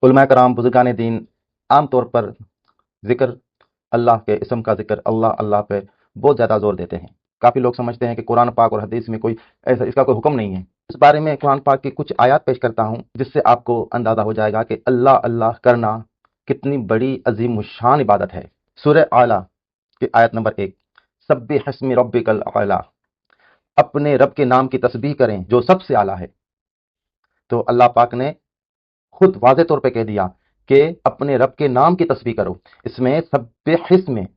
علماء کرام بزرگان دین عام طور پر ذکر اللہ کے اسم کا ذکر اللہ اللہ پہ بہت زیادہ زور دیتے ہیں۔ کافی لوگ سمجھتے ہیں کہ قرآن پاک اور حدیث میں کوئی ایسا اس کا کوئی حکم نہیں ہے۔ اس بارے میں قرآن پاک کی کچھ آیات پیش کرتا ہوں جس سے آپ کو اندازہ ہو جائے گا کہ اللہ اللہ کرنا کتنی بڑی عظیم الشان عبادت ہے۔ سورہ اعلیٰ کی آیت نمبر 1، سبح اسم ربک الاعلیٰ، اپنے رب کے نام کی تسبیح کریں جو سب سے اعلیٰ ہے۔ تو اللہ پاک نے خود واضح طور پہ کہہ دیا کہ اپنے رب کے نام کی تسبیح کرو۔ اس میں سبح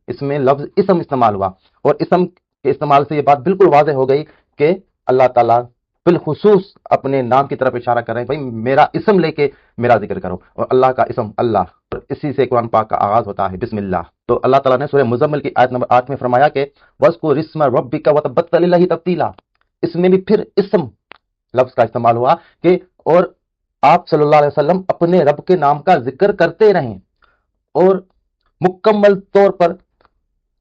اس میں لفظ اسم استعمال ہوا، اور اسم کے استعمال سے یہ بات بالکل واضح ہو گئی کہ اللہ تعالیٰ بالخصوص اپنے نام کی طرف اشارہ کر رہے ہیں، بھائی میرا اسم لے کے میرا ذکر کرو، اور اللہ کا اسم اللہ، اسی سے قرآن پاک کا آغاز ہوتا ہے بسم اللہ۔ تو اللہ تعالیٰ نے سورہ مزمل کی آیت نمبر 8 میں فرمایا کہ وَاذْكُرِ اسْمَ رَبِّكَ وَتَبَتَّلْ إِلَيْهِ تَبْتِيلًا، اس میں بھی پھر اسم لفظ کا استعمال ہوا کہ اور آپ صلی اللہ علیہ وسلم اپنے رب کے نام کا ذکر کرتے رہیں اور مکمل طور پر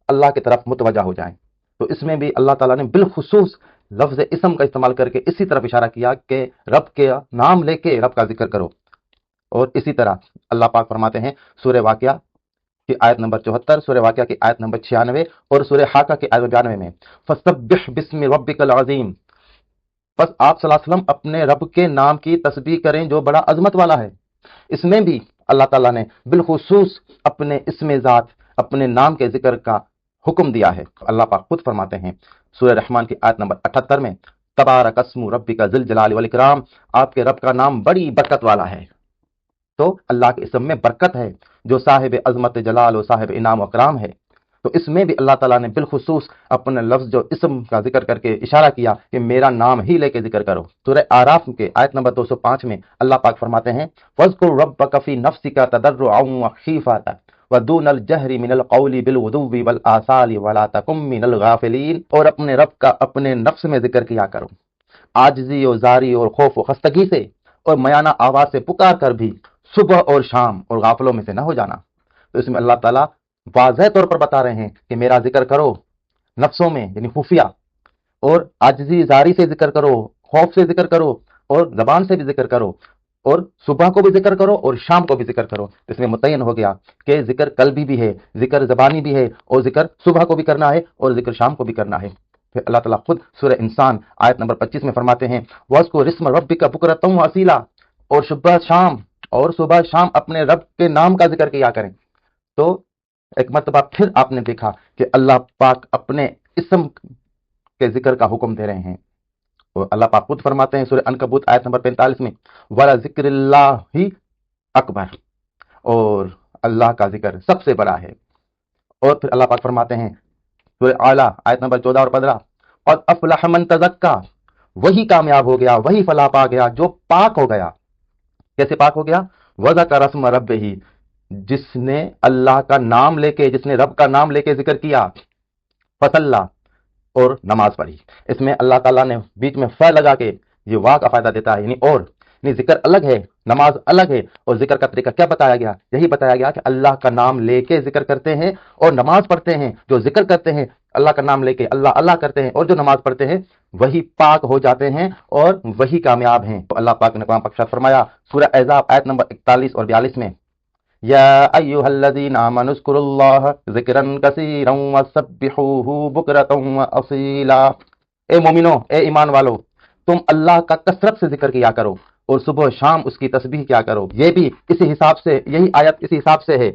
اللہ کی طرف متوجہ ہو جائیں۔ تو اس میں بھی اللہ تعالیٰ نے بالخصوص لفظ اسم کا استعمال کر کے اسی طرف اشارہ کیا کہ رب کے نام لے کے رب کا ذکر کرو۔ اور اسی طرح اللہ پاک فرماتے ہیں سورہ واقعہ کی آیت نمبر 74، سورہ واقعہ کی آیت نمبر 96 اور سورہ حاقہ کی آیت 92 میں فَسَبِّحْ بِاسْمِ رَبِّكَ الْعَظِيمِ، بس آپ صلی اللہ علیہ وسلم اپنے رب کے نام کی تسبیح کریں جو بڑا عظمت والا ہے۔ اس میں بھی اللہ تعالیٰ نے بالخصوص اپنے اسم ذات، اپنے نام کے ذکر کا حکم دیا ہے۔ اللہ پاک خود فرماتے ہیں سورہ رحمان کی آیت نمبر 78 میں تبارک اسم ربک ذی الجلال والاکرام، آپ کے رب کا نام بڑی برکت والا ہے۔ تو اللہ کے اسم میں برکت ہے جو صاحب عظمت جلال و صاحب انعام و اکرام ہے۔ تو اس میں بھی اللہ تعالیٰ نے بالخصوص اپنے لفظ جو اسم کا ذکر کر کے اشارہ کیا کہ میرا نام ہی لے کے ذکر کرو۔ سورہ اعراف کے آیت نمبر 205 میں اللہ پاک فرماتے ہیں وَاذْكُرْ رَبَّكَ فِي نَفْسِكَ تَضَرُّعًا وَخِيفَةً وَدُونَ الْجَهْرِ مِنَ الْقَوْلِ بِالْغُدُوِّ وَالْآصَالِ وَلَا تَكُن مِّنَ الْغَافِلِينَ، اور اپنے رب کا اپنے نفس میں ذکر کیا کرو، عاجزی اور زاری اور خوف و خستگی سے اور میانہ آواز سے پکار کر بھی، صبح اور شام، اور غافلوں میں سے نہ ہو جانا۔ تو اس میں اللہ تعالیٰ واضح طور پر بتا رہے ہیں کہ میرا ذکر کرو نفسوں میں، یعنی خفیہ، اور عاجزی زاری سے ذکر کرو، خوف سے ذکر کرو، اور زبان سے بھی ذکر کرو، اور صبح کو بھی ذکر کرو اور شام کو بھی ذکر کرو۔ اس میں متعین ہو گیا کہ ذکر قلبی بھی ہے، ذکر زبانی بھی ہے، اور ذکر صبح کو بھی کرنا ہے اور ذکر شام کو بھی کرنا ہے۔ پھر اللہ تعالیٰ خود سورہ انسان آیت نمبر 25 میں فرماتے ہیں وَاذْكُرِ اسْمَ رَبِّكَ بُكْرَةً وَأَصِيلًا، اور صبح شام اپنے رب کے نام کا ذکر کیا کریں۔ تو ایک مرتبہ پھر آپ نے دیکھا کہ اللہ پاک اپنے اسم کے ذکر کا حکم دے رہے ہیں، اور اللہ پاک خود فرماتے ہیں سورہ عنکبوت آیت نمبر 45 میں وَلَذِكْرِ اللَّهِ اکبر، اور اللہ کا ذکر سب سے بڑا ہے۔ اور پھر اللہ پاک فرماتے ہیں سورہ اعلیٰ آیت نمبر 14 اور 15 قَدْ أَفْلَحَ مَن تَزَكَّىٰ، وہی کامیاب ہو گیا، وہی فلاح پا گیا جو پاک ہو گیا۔ کیسے پاک ہو گیا؟ وَذَكَرَ اسْمَ رَبِّهِ، جس نے اللہ کا نام لے کے، جس نے رب کا نام لے کے ذکر کیا، فصلہ، اور نماز پڑھی۔ اس میں اللہ تعالیٰ نے بیچ میں ف لگا کے یہ واو کا فائدہ دیتا ہے، یعنی ذکر الگ ہے، نماز الگ ہے، اور ذکر کا طریقہ کیا بتایا گیا؟ یہی بتایا گیا کہ اللہ کا نام لے کے ذکر کرتے ہیں اور نماز پڑھتے ہیں۔ جو ذکر کرتے ہیں اللہ کا نام لے کے، اللہ اللہ کرتے ہیں، اور جو نماز پڑھتے ہیں وہی پاک ہو جاتے ہیں اور وہی کامیاب ہیں۔ تو اللہ پاک نے قرآن پاک میں فرمایا سورہ احزاب آیت نمبر 41 اور 42 میں یا ایھا الذین آمنوا اذکروا اللہ ذکرا کثیرا وسبحوہ بکرۃ واصیلا، اے مومنو، اے ایمان والو، تم اللہ کا کثرت سے ذکر کیا کرو اور صبح و شام اس کی تسبیح کیا کرو۔ یہ بھی اسی حساب سے، یہی آیت اسی حساب سے ہے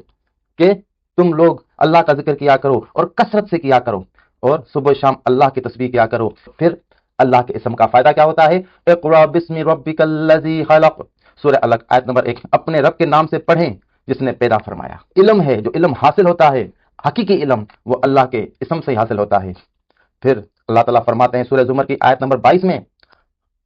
کہ تم لوگ اللہ کا ذکر کیا کرو اور کثرت سے کیا کرو، اور صبح و شام اللہ کی تسبیح کیا کرو۔ پھر اللہ کے اسم کا فائدہ کیا ہوتا ہے؟ اقرأ باسم ربک الذی خلق، سورہ الگ آیت نمبر 1، اپنے رب کے نام سے پڑھیں جس نے پیدا فرمایا۔ علم ہے، جو علم حاصل ہوتا ہے، حقیقی علم، وہ اللہ کے اسم سے ہی حاصل ہوتا ہے۔ پھر اللہ تعالیٰ فرماتے ہیں سورہ زمر کی آیت نمبر 22 میں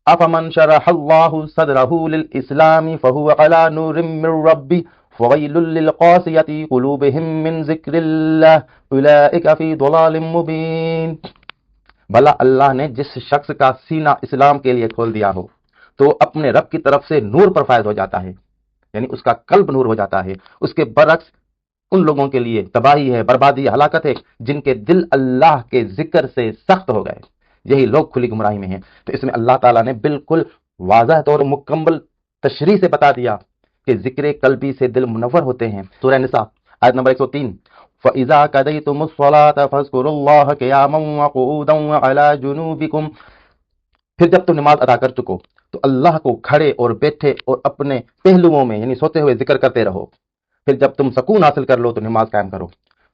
افمن شرح اللہ صدرہ للاسلام فہو علی نور من ربہ فویل للقاسیۃ قلوبہم من ذکر اللہ اولئک فی ضلال مبین، بھلا اللہ نے جس شخص کا سینہ اسلام کے لیے کھول دیا ہو تو وہ اپنے رب کی طرف سے نور پر فائز ہو جاتا ہے، یعنی اس کا قلب نور ہو جاتا ہے۔ اس کے برعکس ان لوگوں کے لیے تباہی ہے، بربادی، ہلاکت ہے جن کے دل اللہ کے ذکر سے سخت ہو گئے، یہی لوگ کھلی گمراہی میں ہیں۔ تو اس میں اللہ تعالیٰ نے بالکل واضح طور مکمل تشریح سے بتا دیا کہ ذکر قلبی سے دل منور ہوتے ہیں۔ سورہ نساء آیت نمبر 103، فَإِذَا قَضَيْتُمُ الصَّلَاةَ فَاذْكُرُوا اللَّهَ قِيَامًا وَقُعُودًا وَعَلَى جُنُوبِكُمْ، پھر جب تم نماز ادا کر چکو تو اللہ کو کھڑے اور بیٹھے اور اپنے پہلوؤں میں یعنی سوتے ہوئے ذکر کرتے رہو، پھر جب تم سکون حاصل کر لو تو نماز قائم کرو۔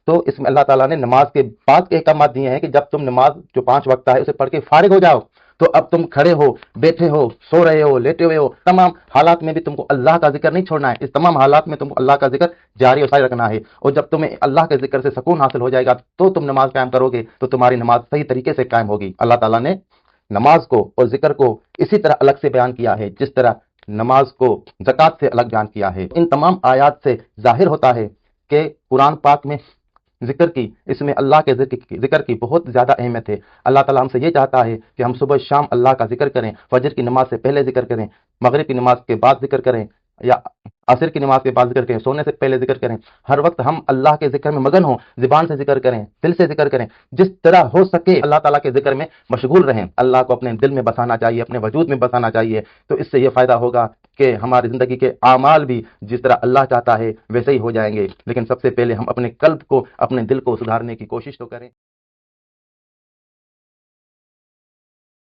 تو اس میں اللہ تعالیٰ نے نماز کے بعد کے احکامات دیے ہیں کہ جب تم نماز جو 5 وقت ہے اسے پڑھ کے فارغ ہو جاؤ تو اب تم کھڑے ہو، بیٹھے ہو، سو رہے ہو، لیٹے ہوئے ہو، تمام حالات میں بھی تم کو اللہ کا ذکر نہیں چھوڑنا ہے۔ اس تمام حالات میں تم کو اللہ کا ذکر جاری اور ساری رکھنا ہے، اور جب تمہیں اللہ کے ذکر سے سکون حاصل ہو جائے گا تو تم نماز قائم کرو گے تو تمہاری نماز صحیح طریقے سے قائم ہوگی۔ اللہ تعالیٰ نے نماز کو اور ذکر کو اسی طرح الگ سے بیان کیا ہے جس طرح نماز کو زکوٰۃ سے الگ بیان کیا ہے۔ ان تمام آیات سے ظاہر ہوتا ہے کہ قرآن پاک میں ذکر کی، اس میں اللہ کے ذکر کی بہت زیادہ اہمیت ہے۔ اللہ تعالیٰ ہم سے یہ چاہتا ہے کہ ہم صبح شام اللہ کا ذکر کریں، فجر کی نماز سے پہلے ذکر کریں، مغرب کی نماز کے بعد ذکر کریں، یا عصر کی نماز کے بعد ذکر کریں، سونے سے پہلے ذکر کریں۔ ہر وقت ہم اللہ کے ذکر میں مگن ہوں، زبان سے ذکر کریں، دل سے ذکر کریں، جس طرح ہو سکے اللہ تعالیٰ کے ذکر میں مشغول رہیں۔ اللہ کو اپنے دل میں بسانا چاہیے، اپنے وجود میں بسانا چاہیے، تو اس سے یہ فائدہ ہوگا کہ ہماری زندگی کے اعمال بھی جس طرح اللہ چاہتا ہے ویسے ہی ہو جائیں گے۔ لیکن سب سے پہلے ہم اپنے قلب کو، اپنے دل کو سدھارنے کی کوشش تو کریں۔